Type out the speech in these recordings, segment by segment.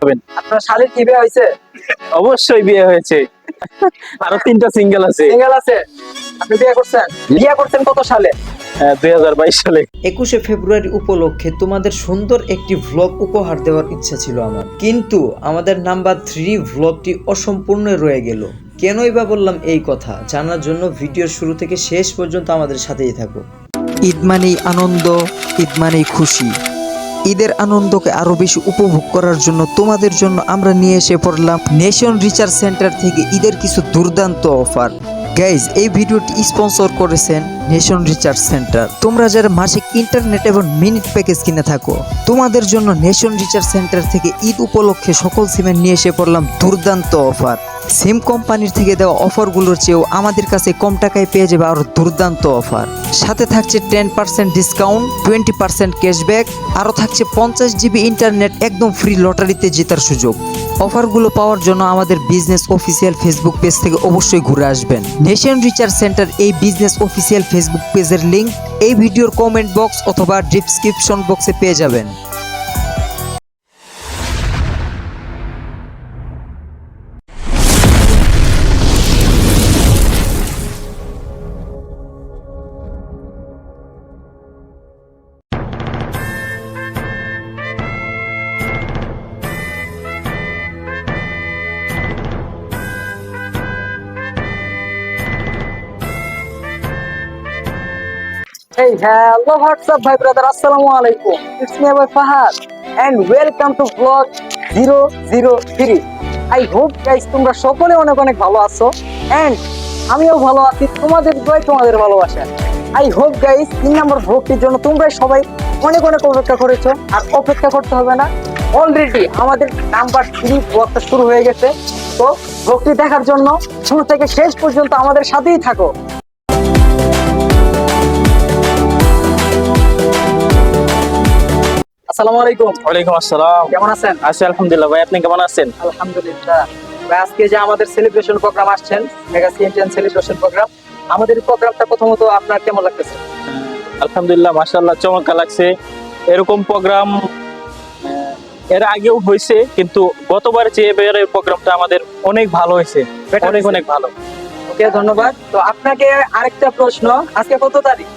পাবেন। আপনার শালীর কি বিয়ে হয়েছে? অবশ্যই বিয়ে হয়েছে, আরো 3টা সিঙ্গেল আছে। সিঙ্গেল আছে? আপনি বিয়ে করছেন? বিয়ে করছেন কত সালে? 2022 সালে। 21শে ফেব্রুয়ারি উপলক্ষে তোমাদের সুন্দর একটি ভ্লগ উপহার দেওয়ার ইচ্ছা ছিল আমার, কিন্তু আমাদের নাম্বার 3 ভ্লগটি অসম্পূর্ণ রয়ে গেল। কেনই বা বললাম এই কথা জানার জন্য ভিডিওর শুরু থেকে শেষ পর্যন্ত আমাদের সাথেই থাকো। ঈদ মানেই আনন্দ, ঈদ মানেই খুশি। ঈদের আনন্দকে আরো বেশি উপভোগ করার জন্য তোমাদের জন্য আমরা নিয়ে এসে পড়লাম নেশন রিচার্জ সেন্টার থেকে ঈদের কিছু দুর্দান্ত অফার। গাইজ, এই ভিডিওটি স্পন্সর করেছেন নেশন রিচার্জ সেন্টার। তোমরা যারা মাসিক ইন্টারনেট এবং মিনিট প্যাকেজ কিনে থাকো, তোমাদের জন্য নেশন রিচার্জ সেন্টার থেকে ঈদ উপলক্ষে সকল সিমে নিয়ে এসে পড়লাম দুর্দান্ত অফার। সিম কোম্পানির থেকে দেওয়া অফারগুলোর চেয়েও আমাদের কাছে কম টাকায় পেয়ে যাবে আরো দুর্দান্ত অফার। সাথে থাকছে 10% ডিসকাউন্ট, 20% ক্যাশব্যাক, আরও থাকছে 50 জিবি ইন্টারনেট একদম ফ্রি, লটারিতে জেতার সুযোগ। অফারগুলো পাওয়ার জন্য আমাদের বিজনেস অফিসিয়াল ফেসবুক পেজ থেকে অবশ্যই ঘুরে আসবেন। নেশন রিচার্জ সেন্টার এই বিজনেস অফিসিয়াল ফেসবুক পেজের লিংক এই ভিডিওর কমেন্ট বক্স অথবা ডিসক্রিপশন বক্সে পেয়ে যাবেন। Hey, hello, what's up, my brother? Assalamu alaikum. It's me, boy Fahad, and welcome to vlog 003. I hope guys তোমরা সকলে অনেক অনেক ভালো আছো, and আমিও ভালো আছি। তোমাদের দোয়ায়, তোমাদের ভালোবাসা। I hope guys 3 নম্বর ভ্লগটির জন্য তোমরা সবাই অনেক অনেক অপেক্ষা করেছো, আর অপেক্ষা করতে হবে না। অলরেডি আমাদের নাম্বার 3 ভ্লগটা শুরু হয়ে গেছে। তো ভ্লগটি দেখার জন্য শুরু থেকে শেষ পর্যন্ত আমাদের সাথেই থাকো। আসসালামু আলাইকুম। ওয়ালাইকুম আসসালাম। কেমন আছেন? আছি আলহামদুলিল্লাহ। ভাই আপনি কেমন আছেন? আলহামদুলিল্লাহ। ভাই, আজকে যে আমাদের সেলিব্রেশন প্রোগ্রাম আসছেন, মেগা সিএনটিএন সেলিব্রেশন প্রোগ্রাম, আমাদের প্রোগ্রামটা প্রথমত আপনার কেমন লাগতেছে? আলহামদুলিল্লাহ, মাশাআল্লাহ, চমৎকার লাগছে। এরকম প্রোগ্রাম এর আগেও হয়েছে, কিন্তু গতবার যে এবারের প্রোগ্রামটা আমাদের অনেক ভালো হয়েছে, অনেক অনেক ভালো। ওকে, ধন্যবাদ। তো আপনাকে আরেকটা প্রশ্ন, আজকে কত তারিখ?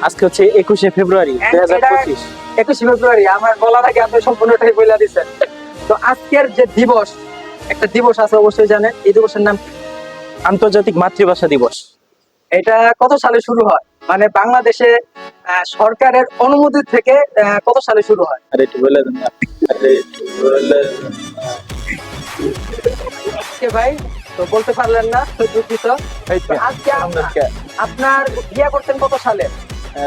আজকে হচ্ছে 21শে ফেব্রুয়ারি 2025। 21শে ফেব্রুয়ারি। আমার বলার আগে আপনি সম্পূর্ণটাই বলে দিচ্ছেন। তো আজকের যে দিবস, একটা দিবস আছে অবশ্যই জানেন, এই দিবসের নাম কি? আন্তর্জাতিক মাতৃভাষা দিবস। এটা কত সালে শুরু হয়? মানে বাংলাদেশে সরকারের অনুমতি থেকে কত সালে শুরু হয়? আরে একটু বলে দেন না। আরে একটু বলে দেন না। ওকে ভাই, তো বলতে পারলেন না, তো দুঃখিত। এই তো, তো আজকে আলহামদুলিল্লাহ। আপনার বিয়ে করতেন কত সালে?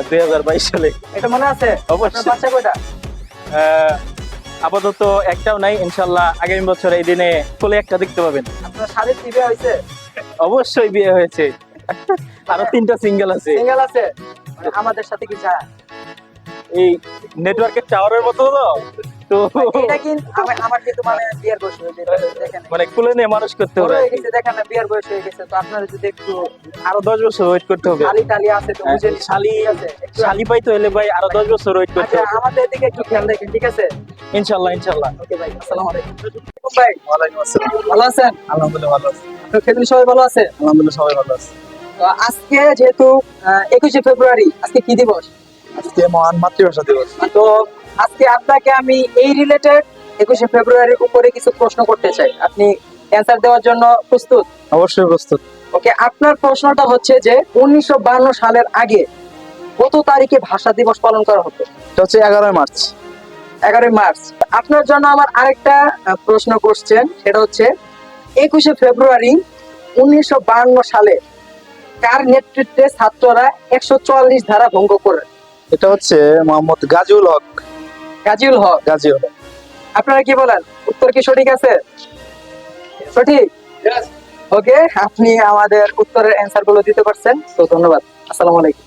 2022 সালে। এটা মনে আছে? অবশ্যই। আপনার বাচ্চা কয়টা? আপাতত একটাও নাই, ইনশাআল্লাহ আগামী বছর এই দিনে কোলে একটা দেখতে পাবেন। আপনার শালীর কি বিয়ে হয়েছে? অবশ্যই বিয়ে হয়েছে, আরো 3টা সিঙ্গেল আছে। সিঙ্গেল আছে? মানে আমাদের সাথে কি যায়? এই নেটওয়ার্কের টাওয়ারের মতো তো এটা কিন্তু আমার কিন্তু মানে বিয়ের বয়স হয়ে গেছে, দেখেন মানে কোলে নিয়ে মানুষ করতে বড় হবে। হয়ে গেছে, দেখেন না, বিয়ের বয়স হয়ে গেছে। তো আপনারা যদি একটু আরো 10 বছর ওয়েট করতে হবে। শালি টালি আছে তো বুঝে নিন। শালি আছে একটু। শালি পাইতে হলে ভাই আরো 10 বছর ওয়েট করতে আচ্ছা, হবে। আমাদের দিকে একটু খেয়াল রাখেন, ঠিক আছে? ইনশাআল্লাহ ইনশাআল্লাহ। ওকে ভাই, আসসালামু আলাইকুম। ভাই, ওয়ালাইকুম আসসালাম। ভালো আছেন? আলহামদুলিল্লাহ ভালো আছি। আপনার ফ্যামিলি সবাই ভালো আছে? আলহামদুলিল্লাহ সবাই ভালো আছে। তো আজকে যেহেতু 21শে ফেব্রুয়ারি, আজকে কি দিবস? আজকে মহান মাতৃভাষা দিবস। তো আজকে আপনাকে আমি এই রিলেটেড 21শে ফেব্রুয়ারির উপরে কিছু প্রশ্ন করতে চাই। আপনি অ্যানসার দেওয়ার জন্য প্রস্তুত? অবশ্যই প্রস্তুত। ওকে, আপনার প্রশ্নটা হচ্ছে যে 1952 সালের আগে কত তারিখে ভাষা দিবস পালন করা হতো? এটা হচ্ছে 11 মার্চ। 11 মার্চ। আপনার জন্য আমার আরেকটা প্রশ্ন কোশ্চেন, সেটা হচ্ছে 21শে ফেব্রুয়ারি 1952 সালে কার নেতৃত্বে ছাত্ররা 144 ধারা ভঙ্গ করে? এটা হচ্ছে মোহাম্মদ গাজীউল হক। গাজীউল হক। গাজীউল হক। আপনারা কি বলেন, উত্তর কি সঠিক আছে? সঠিক? ওকে, আপনি আমাদের উত্তরের অ্যান্সার গুলো দিতে পারছেন, তো ধন্যবাদ। আসসালামু আলাইকুম।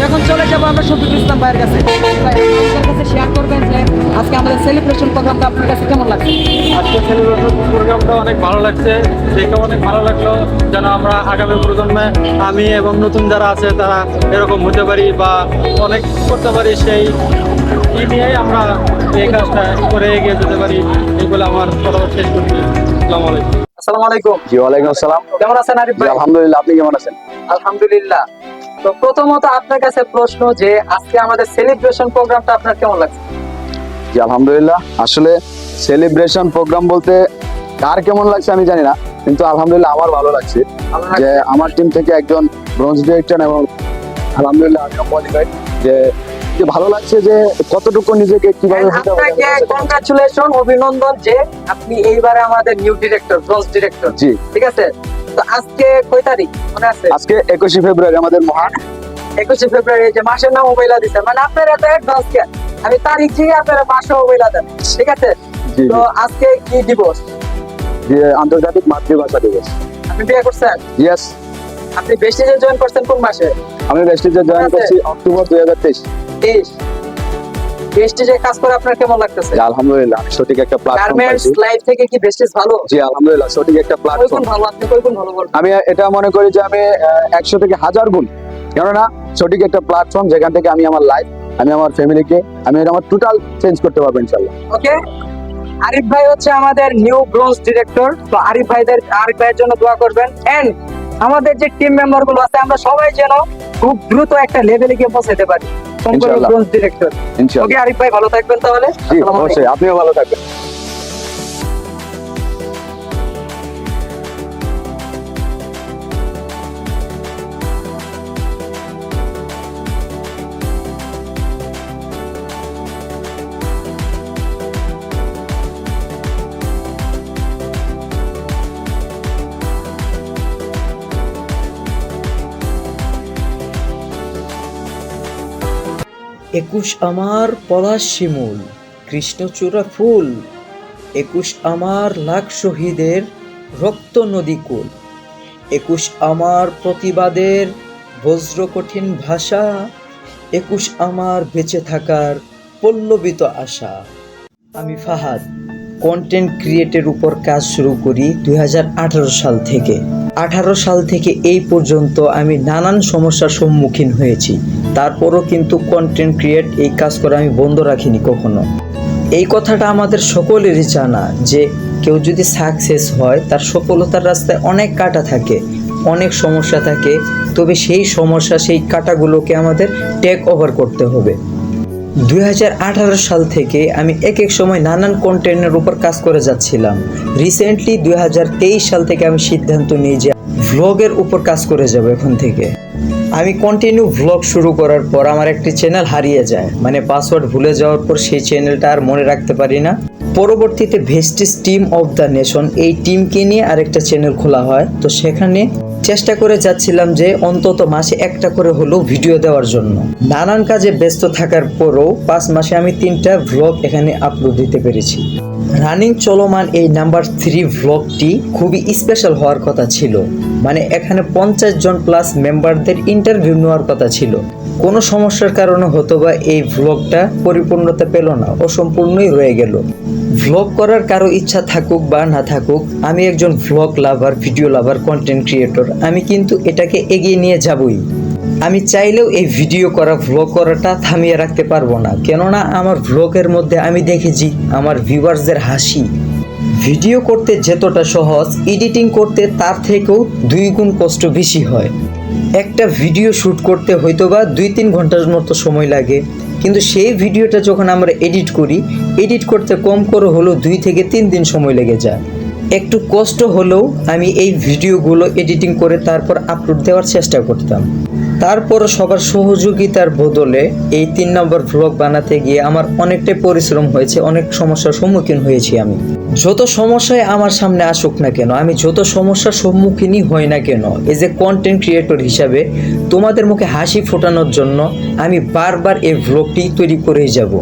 এখন চলে যাবো আমরা শফিকুল ইসলাম ভাইয়ের কাছে। ভাই, আপনাদের কাছে শেয়ার করবেন যে আজকে আমাদের সেলিব্রেশন প্রোগ্রামটা আপনার কাছে কেমন লাগছে? আজকে সেলিব্রেশন প্রোগ্রামটা অনেক ভালো লাগছে, দেখে অনেক ভালো লাগলো। যেন আমরা আগামী প্রজন্মে আমি এবং নতুন যারা আছে তারা এরকম হতে পারি বা অনেক করতে পারি, সেই নিয়েই আমরা এই কাজটা করে এগিয়ে যেতে পারি, এইগুলো আমার কথা শেষ করছি। আসসালামু আলাইকুম। আসসালামু আলাইকুম। জি ওয়ালাইকুম আসসালাম। কেমন আছেন আরিফ জি ভাই? আলহামদুলিল্লাহ, আপনি কেমন আছেন? আলহামদুলিল্লাহ। তো প্রথমত আপনার কাছে প্রশ্ন যে আজকে আমাদের সেলিব্রেশন প্রোগ্রামটা আপনার কেমন লাগছে? জি আলহামদুলিল্লাহ, আসলে সেলিব্রেশন প্রোগ্রাম বলতে কার কেমন লাগছে আমি জানি না, কিন্তু আলহামদুলিল্লাহ আমার ভালো লাগছে ভালো যে লাগছে? আমার টিম থেকে একজন ব্রোঞ্জ ডিরেক্টর এবং আলহামদুলিল্লাহ আমিও কোয়ালিফাইড, যে যে ভালো লাগছে যে কতটুকু নিজেকে কিভাবে And আপনাকে কংগ্রাচুলেশন, অভিনন্দন যে আপনি এইবারে আমাদের নিউ ডিরেক্টর, ব্রোঞ্জ ডিরেক্টর। জি ঠিক আছে। তো আজকে কয় তারিখ মনে আছে? আজকে 21শে ফেব্রুয়ারি আমাদের মহান 21শে ফেব্রুয়ারি, যে মাসের নাম মোবাইলা দিছে, মানে আপনার এত অ্যাডভান্স কে আমি তারিখ দিয়ে আপনার মাসে মোবাইলা দেন। ঠিক আছে। জি তো আজকে কি দিবস? যে আন্তর্জাতিক মাতৃভাষা দিবস। আপনি বিয়ে করছেন? ইয়েস, আপনি বেস্টিজে জয়েন করছেন কোন মাসে? আমি বেস্টিজে জয়েন করছি অক্টোবর 2023। 23। বেস্টিজে কাজ করে আপনার কেমন লাগতেছে? জি আলহামদুলিল্লাহ, আমি সঠিক একটা প্ল্যাটফর্ম গার্মেন্টস পাইছি। লাইফ থেকে কি বেস্টিজ ভালো? জি আলহামদুলিল্লাহ, সঠিক একটা কয় প্ল্যাটফর্ম। গুণ ভালো? আপনি কয় গুণ ভালো বলবেন? আমি এটা মনে করি যে আমি 100 থেকে 1000 গুণ, কেননা সঠিক একটা প্ল্যাটফর্ম যেখান থেকে আমি আমার লাইফ, আমি আমার ফ্যামিলিকে, আমি আমার টোটাল চেঞ্জ করতে পারবো ইনশাল্লাহ। ওকে। আরিফ ভাই হচ্ছে আমাদের নিউ ব্রোঞ্জ ডিরেক্টর। তো আরিফ ভাইয়ের জন্য দোয়া করবেন। এন্ড আমাদের যে টিম মেম্বার গুলো আছে আমরা সবাই যেন খুব দ্রুত একটা লেভেলে গিয়ে পৌঁছাতে পারি, সম্পূর্ণ ইনশাআল্লাহ। Bronze director. ইনশাল্লাহ। ওকে আরিফ ভাই, ভালো থাকবেন তাহলে। জি আসসালামু আলাইকুম। অবশ্যই, আপনিও ভালো থাকবেন। একুশ আমার পলাশ শিমুল, কৃষ্ণচূড়া ফুল, একুশ আমার লাখ শহীদের রক্ত নদী কুল, একুশ আমার প্রতিবাদের বজ্র কঠিন ভাষা, একুশ আমার বেঁচে থাকার পল্লবিত আশা। আমি ফাহাদ কন্টেন্ট ক্রিয়েটের উপর কাজ শুরু করি 2018 সাল থেকে। 18 সাল থেকে এই পর্যন্ত আমি নানান সমস্যার সম্মুখীন হয়েছি, তারপরও কিন্তু কন্টেন্ট ক্রিয়েট এই কাজ করে আমি বন্ধ রাখিনি কখনো। এই কথাটা আমাদের সকলেরই জানা যে কেউ যদি সাকসেস হয় তার সফলতার রাস্তায় অনেক কাটা থাকে, অনেক সমস্যা থাকে, তবে সেই সমস্যা, সেই কাটাগুলোকে আমাদের টেক ওভার করতে হবে। 2018 সাল থেকে আমি এক সময় নানান কন্টেন্টের উপর কাজ করে যাচ্ছিলাম। রিসেন্টলি 2023 সাল থেকে আমি সিদ্ধান্ত নিই যে ভ্লগের উপর কাজ করে যাব এখন থেকে। আমি কন্টিনিউ ভ্লগ শুরু করার পর আমার একটি চ্যানেল হারিয়ে যায়, মানে পাসওয়ার্ড ভুলে যাওয়ার পর সেই চ্যানেলটা আর মনে রাখতে পারি না। পরবর্তীতে Vestige team of the nation, এই টিমকে নিয়ে আরেকটা চ্যানেল খোলা হয়। তো সেখানে চেষ্টা করে যাচ্ছিলাম যে অন্তত মাসে একটা করে হলেও ভিডিও দেওয়ার জন্য। নানান কাজে ব্যস্ত থাকার পরও 5 মাসে আমি 3টা ভ্লগ এখানে আপলোড দিতে পেরেছি। রানিং চলমান এই নাম্বার 3 ভ্লগটি খুবই স্পেশাল হওয়ার কথা ছিল, মানে এখানে 50 জন প্লাস মেম্বারদের ইন্টারভিউ নেওয়ার কথা ছিল। কোনো সমস্যার কারণে হয়তোবা এই ভ্লগটা পরিপূর্ণতা পেল না, অসম্পূর্ণই রয়ে গেল। ভ্লগ করার কারো ইচ্ছা থাকুক বা না থাকুক, আমি একজন ভ্লগ লাভার, ভিডিও লাভার, কন্টেন্ট ক্রিয়েটর, আমি কিন্তু এটাকে এগিয়ে নিয়ে যাবই। আমি চাইলেও এই ভিডিও করা, ভ্লগ করাটা থামিয়ে রাখতে পারবো না, কেননা আমার ভ্লগের মধ্যে আমি দেখেছি আমার ভিউয়ার্সদের হাসি। ভিডিও করতে যতটা সহজ, এডিটিং করতে তার থেকেও 2 গুণ কষ্ট বেশি হয়। একটা ভিডিও শ্যুট করতে হয়তোবা 2-3 ঘন্টার মতো সময় লাগে, কিন্তু সেই ভিডিওটা যখন আমরা এডিট করি, এডিট করতে কম করে হলেও 2 থেকে 3 দিন সময় লেগে যায়। একটু কষ্ট হলেও আমি এই ভিডিওগুলো এডিটিং করে তারপর আপলোড দেওয়ার চেষ্টা করতাম। তারপর সবার সহযোগিতার বদলে এই 3 নম্বর ভ্লগ বানাতে গিয়ে আমার অনেকটাই পরিশ্রম হয়েছে, অনেক সমস্যার সম্মুখীন হয়েছি আমি। যত সমস্যায় আমার সামনে আসুক না কেন, আমি যত সমস্যার সম্মুখীনই হই না কেন, এজ এ কন্টেন্ট ক্রিয়েটর হিসাবে তোমাদের মুখে হাসি ফোটানোর জন্য আমি বারবার এই ভ্লগটি তৈরি করেই যাব।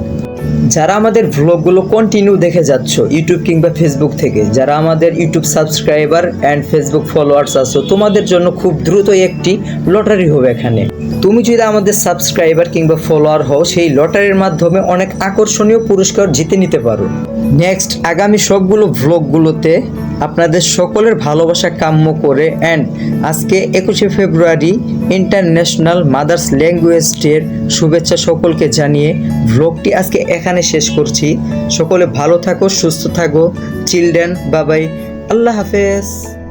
যারা আমাদের ভ্লগগুলো কন্টিনিউ দেখে যাচ্ছ ইউটিউব কিংবা ফেসবুক থেকে, যারা আমাদের YouTube subscriber and Facebook followers আছো, তোমাদের জন্য খুব দ্রুত একটি লটারি হবে এখানে। তুমি যদি আমাদের সাবস্ক্রাইবার কিংবা ফলোয়ার হও, সেই লটারির মাধ্যমে অনেক আকর্ষণীয় পুরস্কার জিতে নিতে পারো। নেক্সট আগামী সবগুলো ভ্লগগুলোতে আপনাদের সকলের ভালোবাসা কাম্য করে অ্যান্ড আজকে 21শে ফেব্রুয়ারি ইন্টারন্যাশনাল মাদার্স ল্যাঙ্গুয়েজ ডের শুভেচ্ছা সকলকে জানিয়ে ভ্লগটি আজকে এখানে শেষ করছি। সকলে ভালো থাকো, সুস্থ থাকো। চিলড্রেন, বাবাই, আল্লাহ হাফেজ।